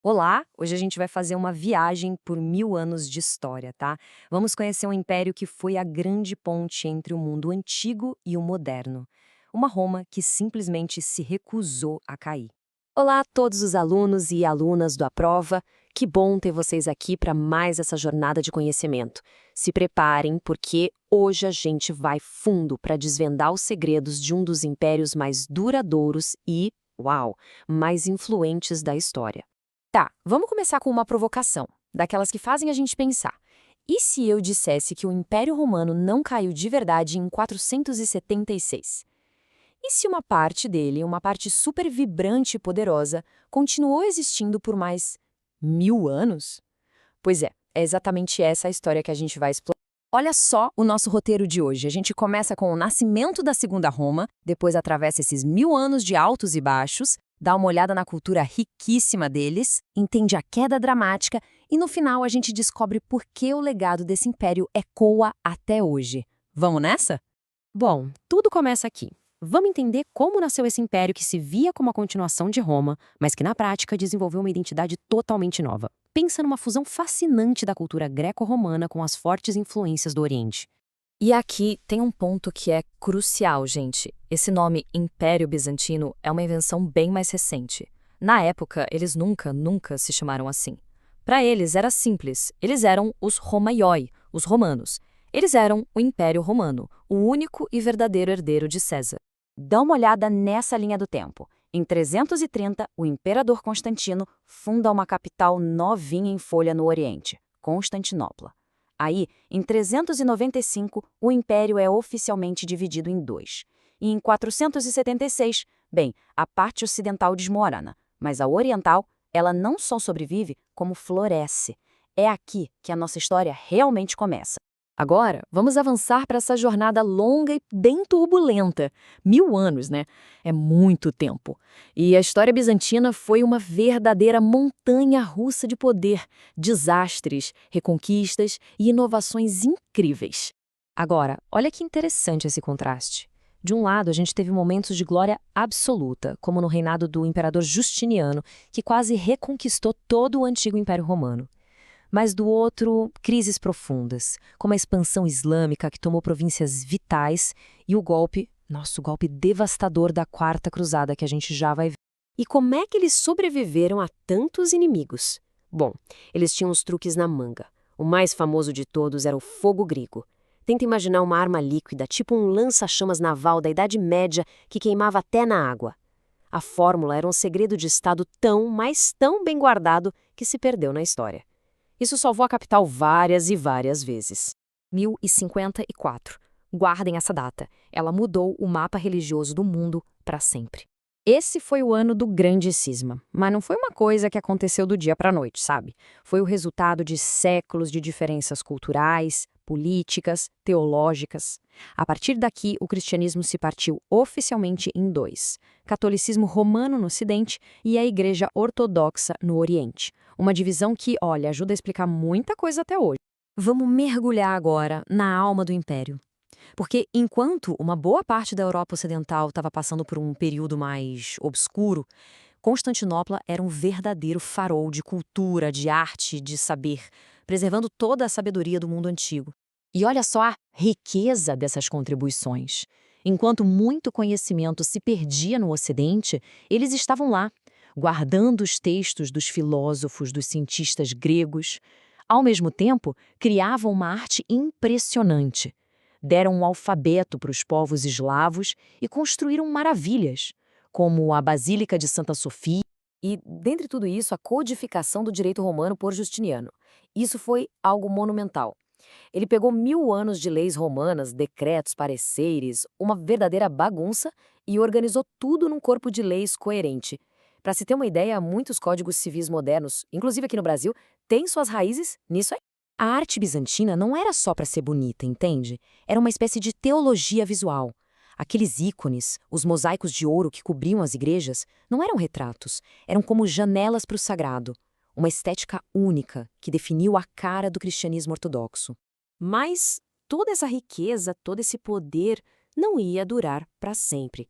Olá! Hoje a gente vai fazer uma viagem por 1000 anos de história, tá? Vamos conhecer um império que foi a grande ponte entre o mundo antigo e o moderno. Uma Roma que simplesmente se recusou a cair. Olá a todos os alunos e alunas do Aprova. Que bom ter vocês aqui para mais essa jornada de conhecimento. Se preparem, porque hoje a gente vai fundo para desvendar os segredos de um dos impérios mais duradouros e, uau, mais influentes da história. Tá, vamos começar com uma provocação, daquelas que fazem a gente pensar. E se eu dissesse que o Império Romano não caiu de verdade em 476? E se uma parte dele, uma parte super vibrante e poderosa, continuou existindo por mais 1000 anos? Pois é exatamente essa a história que a gente vai explorar. Olha só o nosso roteiro de hoje. A gente começa com o nascimento da Segunda Roma, depois atravessa esses 1000 anos de altos e baixos, dá uma olhada na cultura riquíssima deles, entende a queda dramática e no final a gente descobre por que o legado desse império ecoa até hoje. Vamos nessa? Bom, tudo começa aqui. Vamos entender como nasceu esse império que se via como a continuação de Roma, mas que na prática desenvolveu uma identidade totalmente nova. Pensa numa fusão fascinante da cultura greco-romana com as fortes influências do Oriente. E aqui tem um ponto que é crucial, gente. Esse nome Império Bizantino é uma invenção bem mais recente. Na época, eles nunca se chamaram assim. Para eles era simples, eles eram os Romaioi, os romanos. Eles eram o Império Romano, o único e verdadeiro herdeiro de César. Dá uma olhada nessa linha do tempo. Em 330, o imperador Constantino funda uma capital novinha em folha no Oriente, Constantinopla. Aí, em 395, o império é oficialmente dividido em dois. E em 476, bem, a parte ocidental desmorona, mas a oriental, ela não só sobrevive, como floresce. É aqui que a nossa história realmente começa. Agora, vamos avançar para essa jornada longa e bem turbulenta. 1000 anos, né? É muito tempo. E a história bizantina foi uma verdadeira montanha-russa de poder, desastres, reconquistas e inovações incríveis. Agora, olha que interessante esse contraste. De um lado, a gente teve momentos de glória absoluta, como no reinado do imperador Justiniano, que quase reconquistou todo o antigo Império Romano. Mas do outro, crises profundas, como a expansão islâmica que tomou províncias vitais e o golpe, nosso golpe devastador da Quarta Cruzada que a gente já vai ver. E como é que eles sobreviveram a tantos inimigos? Bom, eles tinham os truques na manga. O mais famoso de todos era o fogo grego. Tenta imaginar uma arma líquida, tipo um lança-chamas naval da Idade Média que queimava até na água. A fórmula era um segredo de Estado tão, mas tão bem guardado que se perdeu na história. Isso salvou a capital várias e várias vezes. 1054. Guardem essa data. Ela mudou o mapa religioso do mundo para sempre. Esse foi o ano do grande cisma, mas não foi uma coisa que aconteceu do dia para a noite, sabe? Foi o resultado de séculos de diferenças culturais, políticas, teológicas. A partir daqui, o cristianismo se partiu oficialmente em dois: catolicismo romano no Ocidente e a Igreja Ortodoxa no Oriente. Uma divisão que, olha, ajuda a explicar muita coisa até hoje. Vamos mergulhar agora na alma do Império. Porque enquanto uma boa parte da Europa Ocidental estava passando por um período mais obscuro, Constantinopla era um verdadeiro farol de cultura, de arte, de saber, preservando toda a sabedoria do mundo antigo. E olha só a riqueza dessas contribuições. Enquanto muito conhecimento se perdia no Ocidente, eles estavam lá, guardando os textos dos filósofos, dos cientistas gregos. Ao mesmo tempo, criavam uma arte impressionante. Deram um alfabeto para os povos eslavos e construíram maravilhas, como a Basílica de Santa Sofia. E, dentre tudo isso, a codificação do direito romano por Justiniano. Isso foi algo monumental. Ele pegou 1000 anos de leis romanas, decretos, pareceres, uma verdadeira bagunça e organizou tudo num corpo de leis coerente. Para se ter uma ideia, muitos códigos civis modernos, inclusive aqui no Brasil, têm suas raízes nisso aí. A arte bizantina não era só para ser bonita, entende? Era uma espécie de teologia visual. Aqueles ícones, os mosaicos de ouro que cobriam as igrejas, não eram retratos, eram como janelas para o sagrado. Uma estética única que definiu a cara do cristianismo ortodoxo. Mas toda essa riqueza, todo esse poder não ia durar para sempre.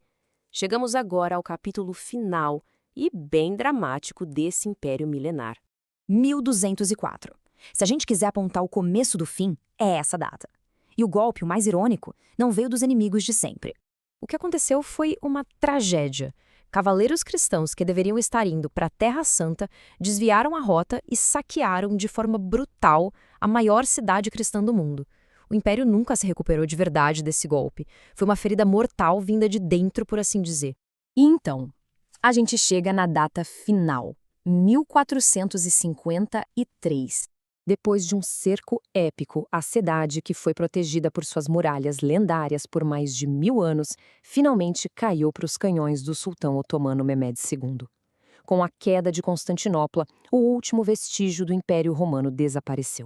Chegamos agora ao capítulo final, e bem dramático desse império milenar. 1204. Se a gente quiser apontar o começo do fim, é essa data. E o golpe, o mais irônico, não veio dos inimigos de sempre. O que aconteceu foi uma tragédia. Cavaleiros cristãos que deveriam estar indo para a Terra Santa desviaram a rota e saquearam de forma brutal a maior cidade cristã do mundo. O Império nunca se recuperou de verdade desse golpe. Foi uma ferida mortal vinda de dentro, por assim dizer. E então, a gente chega na data final, 1453. Depois de um cerco épico, a cidade, que foi protegida por suas muralhas lendárias por mais de 1000 anos, finalmente caiu para os canhões do sultão otomano Mehmed II. Com a queda de Constantinopla, o último vestígio do Império Romano desapareceu.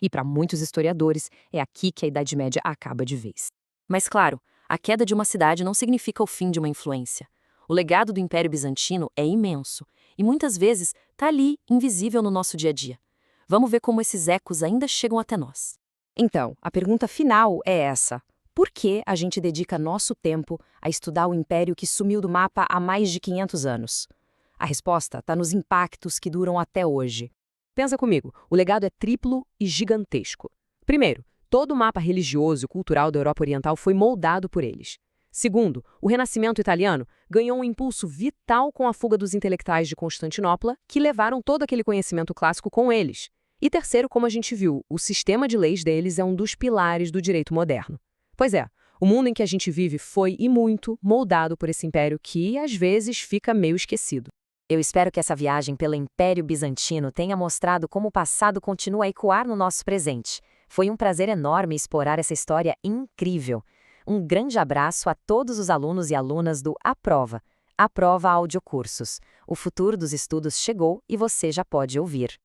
E para muitos historiadores, é aqui que a Idade Média acaba de vez. Mas claro, a queda de uma cidade não significa o fim de uma influência. O legado do Império Bizantino é imenso e muitas vezes está ali, invisível no nosso dia a dia. Vamos ver como esses ecos ainda chegam até nós. Então, a pergunta final é essa: por que a gente dedica nosso tempo a estudar o império que sumiu do mapa há mais de 500 anos? A resposta está nos impactos que duram até hoje. Pensa comigo, o legado é triplo e gigantesco. Primeiro, todo o mapa religioso e cultural da Europa Oriental foi moldado por eles. Segundo, o Renascimento italiano ganhou um impulso vital com a fuga dos intelectuais de Constantinopla, que levaram todo aquele conhecimento clássico com eles. E terceiro, como a gente viu, o sistema de leis deles é um dos pilares do direito moderno. Pois é, o mundo em que a gente vive foi, e muito, moldado por esse império que, às vezes, fica meio esquecido. Eu espero que essa viagem pelo Império Bizantino tenha mostrado como o passado continua a ecoar no nosso presente. Foi um prazer enorme explorar essa história incrível. Um grande abraço a todos os alunos e alunas do Aprova Audiocursos. O futuro dos estudos chegou e você já pode ouvir.